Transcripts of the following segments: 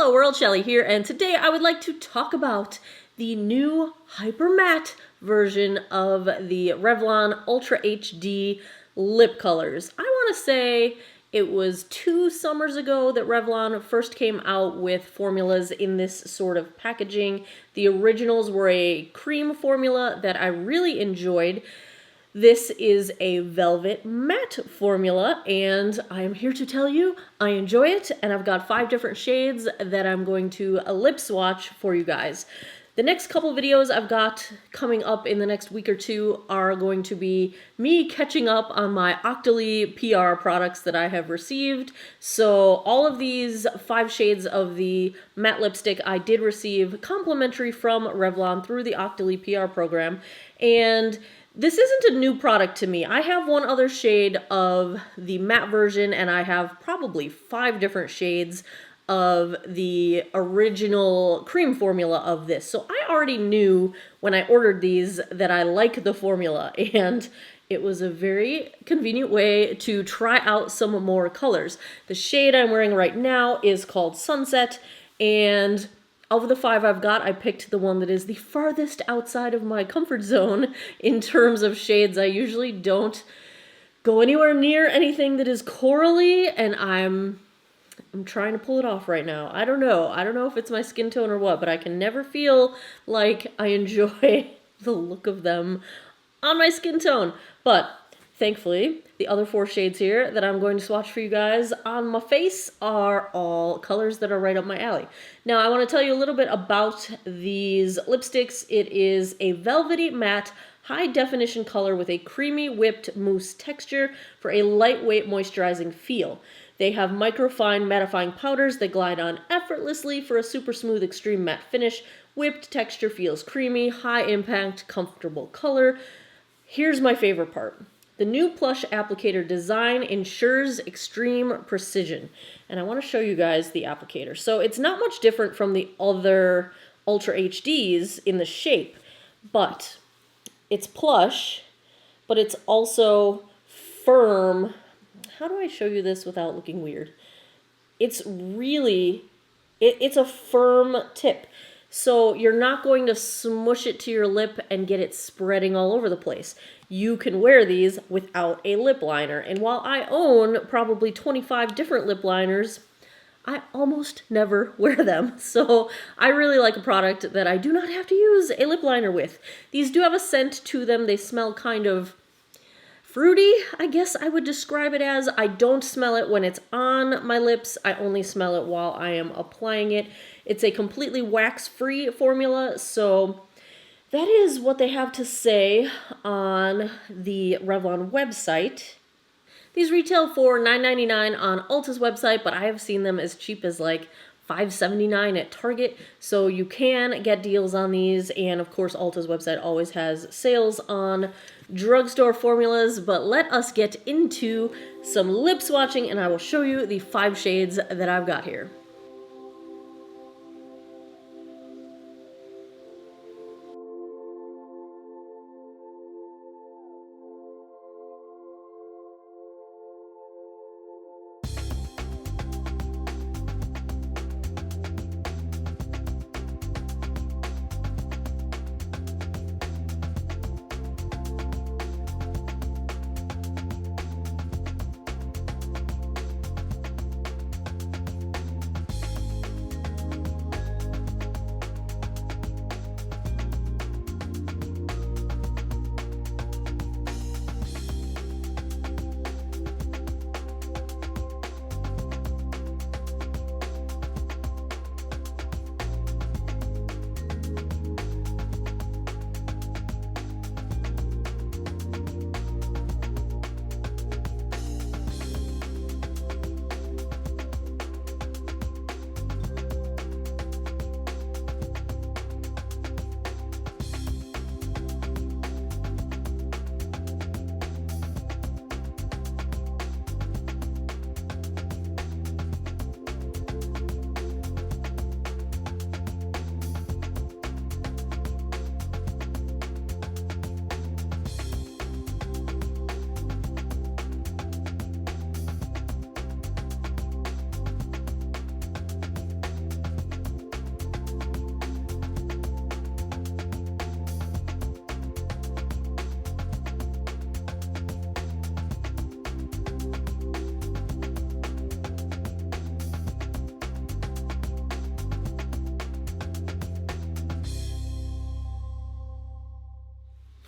Hello world, Shelly here, and today I would like to talk about the new hyper matte version of the Revlon Ultra HD lip colors. I want to say it was 2 summers ago that Revlon first came out with formulas in this sort of packaging. The originals were a cream formula that I really enjoyed. This is a velvet matte formula, and I am here to tell you I enjoy it, and I've got 5 different shades that I'm going to lip swatch for you guys. The next couple videos I've got coming up in the next week or 2 are going to be me catching up on my Octoly PR products that I have received. So all of these 5 shades of the matte lipstick I did receive complimentary from Revlon through the Octoly PR program, and this isn't a new product to me. I have one other shade of the matte version, and I have probably 5 different shades of the original cream formula of this. So I already knew when I ordered these that I like the formula, and it was a very convenient way to try out some more colors. The shade I'm wearing right now is called Sunset, and of the 5 I've got, I picked the one that is the farthest outside of my comfort zone in terms of shades. I usually don't go anywhere near anything that is corally, and I'm trying to pull it off right now. I don't know if it's my skin tone or what, but I can never feel like I enjoy the look of them on my skin tone. But thankfully, the other 4 shades here that I'm going to swatch for you guys on my face are all colors that are right up my alley. Now, I want to tell you a little bit about these lipsticks. It is a velvety matte high definition color with a creamy whipped mousse texture for a lightweight moisturizing feel. They have microfine mattifying powders that glide on effortlessly for a super smooth extreme matte finish. Whipped texture feels creamy, high impact, comfortable color. Here's my favorite part. The new plush applicator design ensures extreme precision. And I want to show you guys the applicator. So it's not much different from the other Ultra HDs in the shape, but it's plush, but it's also firm. How do I show you this without looking weird? It's really, it's a firm tip. So you're not going to smush it to your lip and get it spreading all over the place. You can wear these without a lip liner. And while I own probably 25 different lip liners, I almost never wear them. So I really like a product that I do not have to use a lip liner with. These do have a scent to them. They smell kind of fruity, I guess I would describe it as. I don't smell it when it's on my lips. I only smell it while I am applying it. It's a completely wax-free formula, so that is what they have to say on the Revlon website. These retail for $9.99 on Ulta's website, but I have seen them as cheap as like $5.79 at Target, so you can get deals on these, and of course Ulta's website always has sales on drugstore formulas. But let us get into some lip swatching, and I will show you the 5 shades that I've got here.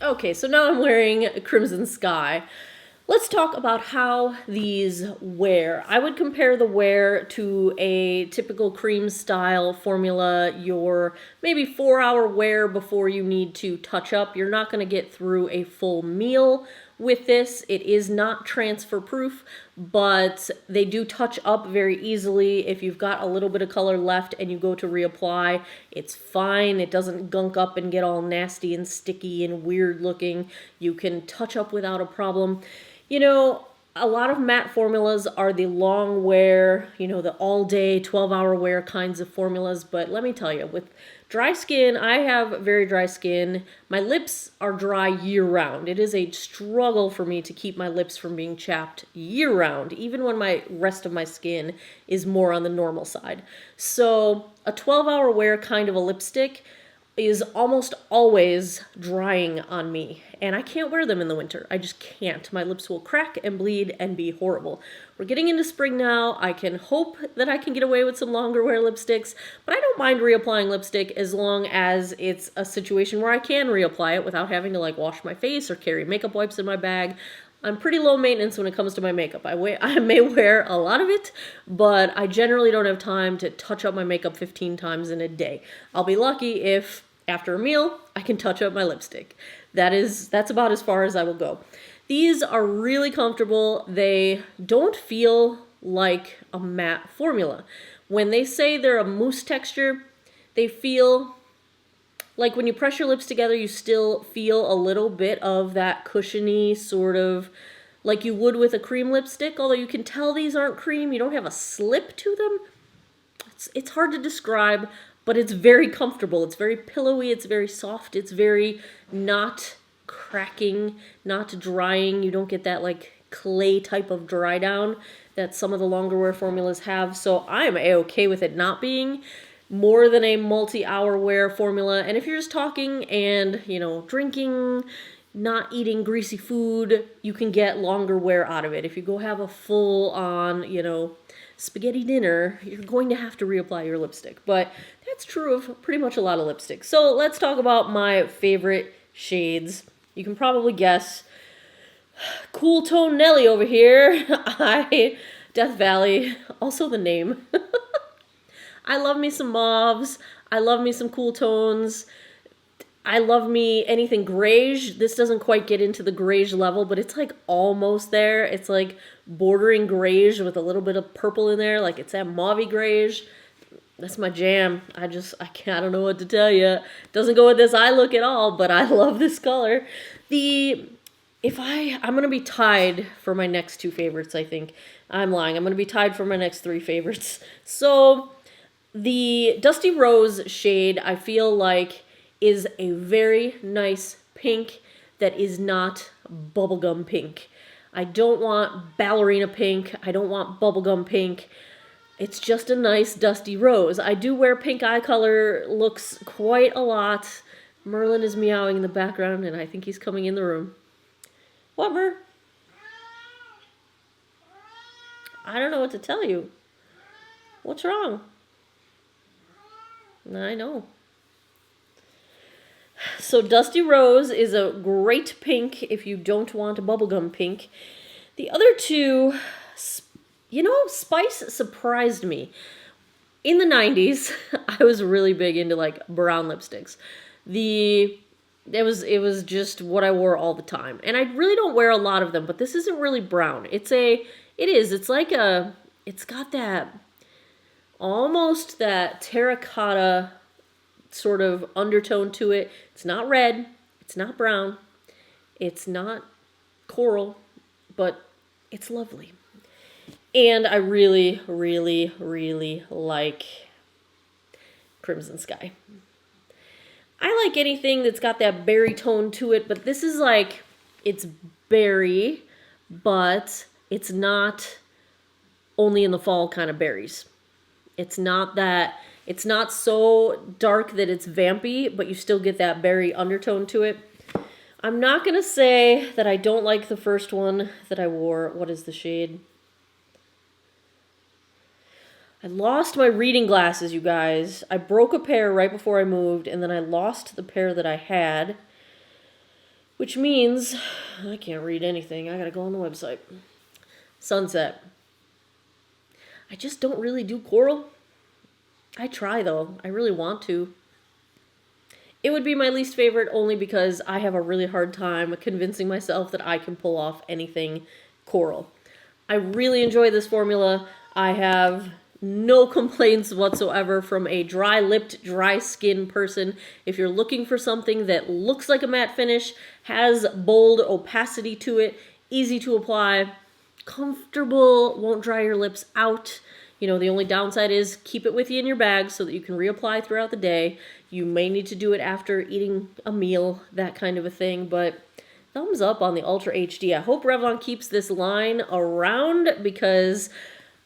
Okay, so now I'm wearing Crimson Sky. Let's talk about how these wear. I would compare the wear to a typical cream style formula, your maybe 4-hour wear before you need to touch up. You're not going to get through a full meal with this. It is not transfer proof, but they do touch up very easily. If you've got a little bit of color left and you go to reapply, it's fine. It doesn't gunk up and get all nasty and sticky and weird looking. You can touch up without a problem. You know, a lot of matte formulas are the long wear, you know, the all day 12-hour wear kinds of formulas. But let me tell you, with dry skin, I have very dry skin. My lips are dry year round. It is a struggle for me to keep my lips from being chapped year round, even when my rest of my skin is more on the normal side. So a 12-hour wear kind of a lipstick is almost always drying on me, and I can't wear them in the winter. I just can't. My lips will crack and bleed and be horrible. We're getting into spring now. I can hope that I can get away with some longer wear lipsticks, but I don't mind reapplying lipstick as long as it's a situation where I can reapply it without having to like wash my face or carry makeup wipes in my bag. I'm pretty low maintenance when it comes to my makeup. I may wear a lot of it, but I generally don't have time to touch up my makeup 15 times in a day. I'll be lucky if after a meal, I can touch up my lipstick. That's about as far as I will go. These are really comfortable. They don't feel like a matte formula. When they say they're a mousse texture, they feel like when you press your lips together, you still feel a little bit of that cushiony sort of like you would with a cream lipstick, although you can tell these aren't cream. You don't have a slip to them. It's hard to describe, but it's very comfortable. It's very pillowy. It's very soft. It's very not cracking, not drying. You don't get that like clay type of dry down that some of the longer wear formulas have. So I'm a-okay with it not being more than a multi-hour wear formula. And if you're just talking and, you know, drinking, not eating greasy food, you can get longer wear out of it. If you go have a full on, you know, spaghetti dinner, you're going to have to reapply your lipstick. But that's true of pretty much a lot of lipsticks. So let's talk about my favorite shades. You can probably guess. Cool Tone Nelly over here. Death Valley, also the name. I love me some mauves. I love me some cool tones. I love me anything grayish. This doesn't quite get into the grayish level, but it's like almost there. It's like bordering grayish with a little bit of purple in there. Like it's that mauvey grayish. That's my jam. I don't know what to tell you. Doesn't go with this eye look at all, but I love this color. I'm going to be tied for my next two favorites, I think. I'm lying. I'm going to be tied for my next three favorites. So the Dusty Rose shade, I feel like, is a very nice pink that is not bubblegum pink. I don't want ballerina pink. I don't want bubblegum pink. It's just a nice dusty rose. I do wear pink eye color looks quite a lot. Merlin is meowing in the background, and I think he's coming in the room. What, Mer? I don't know what to tell you. What's wrong? I know. So Dusty Rose is a great pink if you don't want a bubblegum pink. The other two, you know, Spice surprised me. In the 90s, I was really big into like brown lipsticks. It was just what I wore all the time. And I really don't wear a lot of them, but this isn't really brown. It's got that almost that terracotta sort of undertone to it. It's not red, it's not brown, it's not coral, but it's lovely. And I really, really, really like Crimson Sky. I like anything that's got that berry tone to it, but this is like, it's berry, but it's not only in the fall kind of berries. It's not so dark that it's vampy, but you still get that berry undertone to it. I'm not going to say that I don't like the first one that I wore. What is the shade? I lost my reading glasses, you guys. I broke a pair right before I moved, and then I lost the pair that I had. which means I can't read anything. I gotta go on the website. Sunset. I just don't really do coral. I try though. I really want to. It would be my least favorite only because I have a really hard time convincing myself that I can pull off anything coral. I really enjoy this formula. I have no complaints whatsoever from a dry-lipped, dry-skinned person. If you're looking for something that looks like a matte finish, has bold opacity to it, easy to apply, comfortable, won't dry your lips out. You know, the only downside is keep it with you in your bag so that you can reapply throughout the day. You may need to do it after eating a meal, that kind of a thing, but thumbs up on the Ultra HD. I hope Revlon keeps this line around because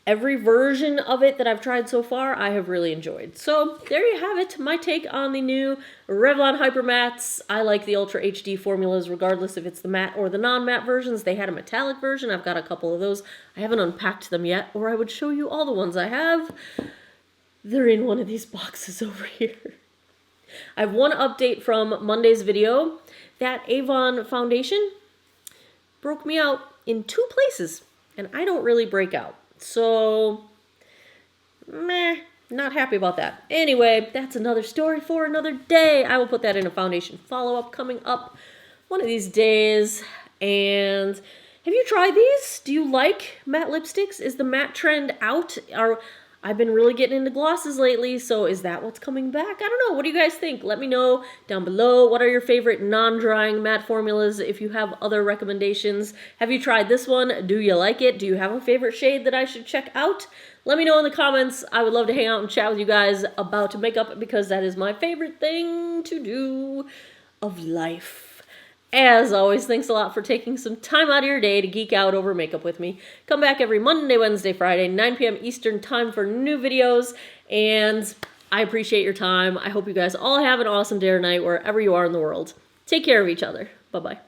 every version of it that I've tried so far, I have really enjoyed. So there you have it, my take on the new Revlon Hyper Mattes. I like the Ultra HD formulas regardless if it's the matte or the non-matte versions. They had a metallic version. I've got a couple of those. I haven't unpacked them yet, or I would show you all the ones I have. They're in one of these boxes over here. I have one update from Monday's video. That Avon foundation broke me out in 2 places, and I don't really break out. So, not happy about that. Anyway, that's another story for another day. I will put that in a foundation follow-up coming up one of these days. And have you tried these? Do you like matte lipsticks? Is the matte trend out? I've been really getting into glosses lately, so is that what's coming back? I don't know. What do you guys think? Let me know down below. What are your favorite non-drying matte formulas? If you have other recommendations, have you tried this one? Do you like it? Do you have a favorite shade that I should check out? Let me know in the comments. I would love to hang out and chat with you guys about makeup because that is my favorite thing to do of life. As always, thanks a lot for taking some time out of your day to geek out over makeup with me. Come back every Monday, Wednesday, Friday, 9 p.m. Eastern time for new videos, and I appreciate your time. I hope you guys all have an awesome day or night wherever you are in the world. Take care of each other. Bye-bye.